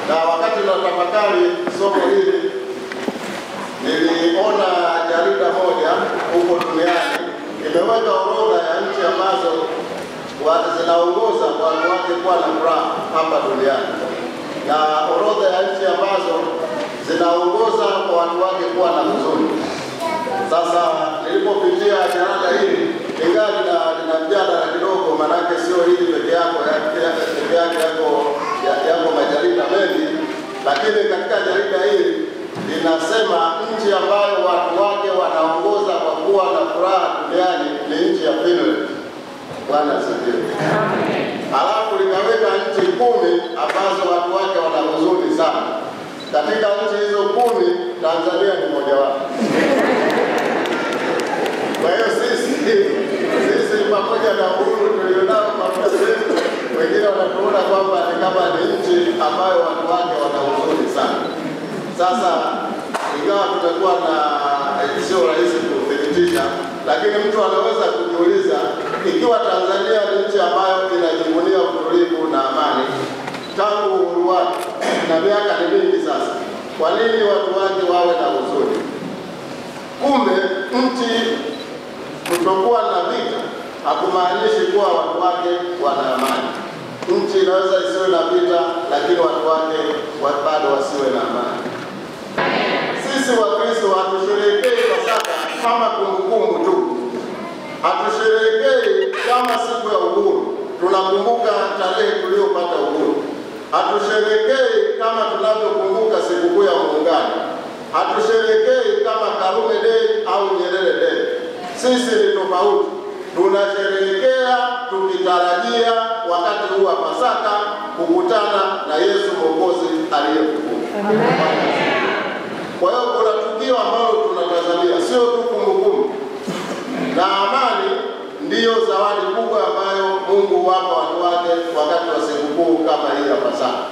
Na wakati natafakari somo hili niliona jarida moja huko duniani imeweka orodha ya nchi ambazo zinaongoza kwa watu wake kuwa na furaha hapa duniani, na orodha ya nchi ambazo zinaongoza kwa watu wake kuwa na huzuni. Sasa nilipopitia jarada hili, ingawa lina mjadala kidogo, manake sio hili peke yako yako majarida mengi, lakini katika jarida hili linasema nchi ambayo watu wake wanaongoza kwa kuwa na furaha duniani ni nchi ya Finland. Bwana asifiwe. Halafu likaweka nchi 10 ambazo watu wake wana huzuni sana. Katika nchi hizo 10, Tanzania ni mojawapo. Kwa hiyo sisi pamoja na uhuru tulionao kwa muda mrefu, wengine wanatuona kwamba ni kama ni nchi ambayo watu wake wana huzuni sana. Sasa ingawa tutakuwa na sio rahisi kuthibitisha, lakini mtu anaweza kujiuliza, ikiwa Tanzania ni nchi ambayo inajivunia utulivu na amani tangu uhuru wake na miaka ni mingi sasa, kwa nini watu wake wawe na huzuni? Kumbe nchi kutokuwa na vita hakumaanishi kuwa watu wake wana amani. Nchi inaweza isiwe na vita, lakini watu wake bado wasiwe na amani. Sisi Wakristo hatusherehekei Pasaka kama kumbukumbu tu. Hatusherehekei kama siku ya uhuru, tunakumbuka tarehe tuliyopata uhuru. Hatusherehekei kama tunavyokumbuka sikukuu ya Muungano. Hatusherehekei kama Karume Day au Nyerere Day. Sisi ni tofauti. Tunasherehekea tukitarajia wakati huu wa Pasaka kukutana na Yesu Mwokozi aliyefufuka. Kwa hiyo kuna tukio ambalo tunatazamia, sio tu kumbukumbu. Na amani ndiyo zawadi kubwa ambayo Mungu huwapa watu wake wakati wa sikukuu kama hii ya Pasaka.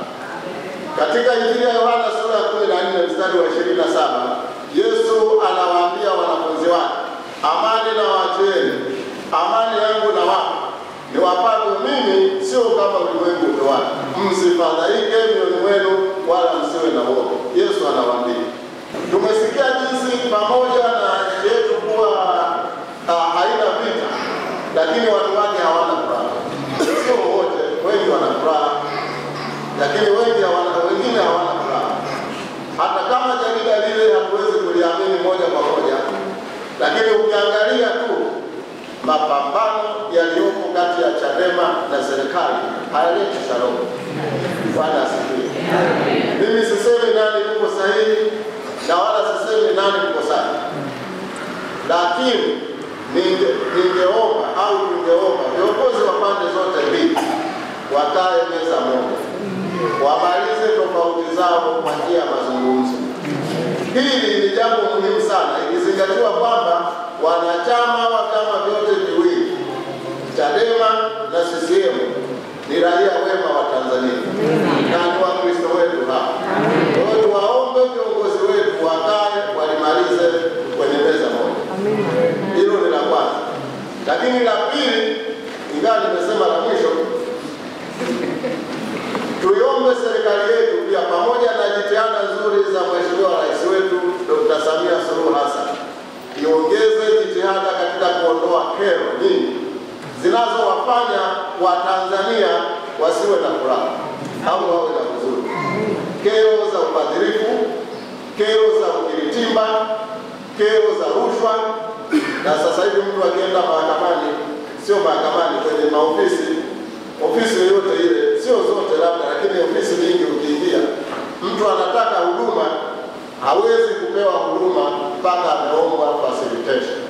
Katika Injili ya Yohana sura ya 14 mstari wa 27, Yesu anawaambia wanafunzi wake, amani na waachieni, amani yangu na wapa, niwapavyo mimi, sio kama ulimwengu utoao. Msifadhaike mioyoni mwenu wala msiwe na woga. Yesu anawaambia. Tumesikia jinsi pamoja na nchi yetu kuwa haina vita, lakini watu wake hawana furaha. Sio wote, wengi wana furaha, lakini wengine hawana furaha. Hata kama jarida lile hatuwezi kuliamini moja kwa moja, lakini ukiangalia tu mapambano yaliyopo kati ya Chadema na serikali hayaleti shalom. Bwana asifiwe. Mimi sisemi nani yuko sahihi na wala sisemi nani yuko sahihi, lakini ningeomba viongozi wa pande zote mbili wakae meza moja, wamalize tofauti zao kwa njia ya mazungumzo. Hili ni jambo muhimu sana, ikizingatiwa kwamba wanachama wa vyama vyote viwili, Chadema na CCM, ni raia wema wa Tanzania na ni Wakristo wetu hapa. Kwa hiyo tuwaombe viongozi wetu wakae walimalize kwenye meza moja. Hilo ni la kwanza. Lakini la pili, ingawa nimesema la mwisho, tuiombe serikali yetu pia, pamoja na jitihada nzuri za Mheshimiwa Rais wetu Dr. Samia Suluhu Hassan, iongeze jitihada katika kuondoa kero nyingi zinazowafanya Watanzania wasiwe na furaha au wawe na huzuni. Kero za ubadhirifu, kero za ukiritimba, kero za rushwa. Na sasa hivi mtu akienda mahakamani, sio mahakamani, kwenye ofisi yoyote ile, sio zote labda, lakini ofisi nyingi ukiingia, mtu anataka huduma, hawezi kupewa huduma mpaka ameombwa facilitation.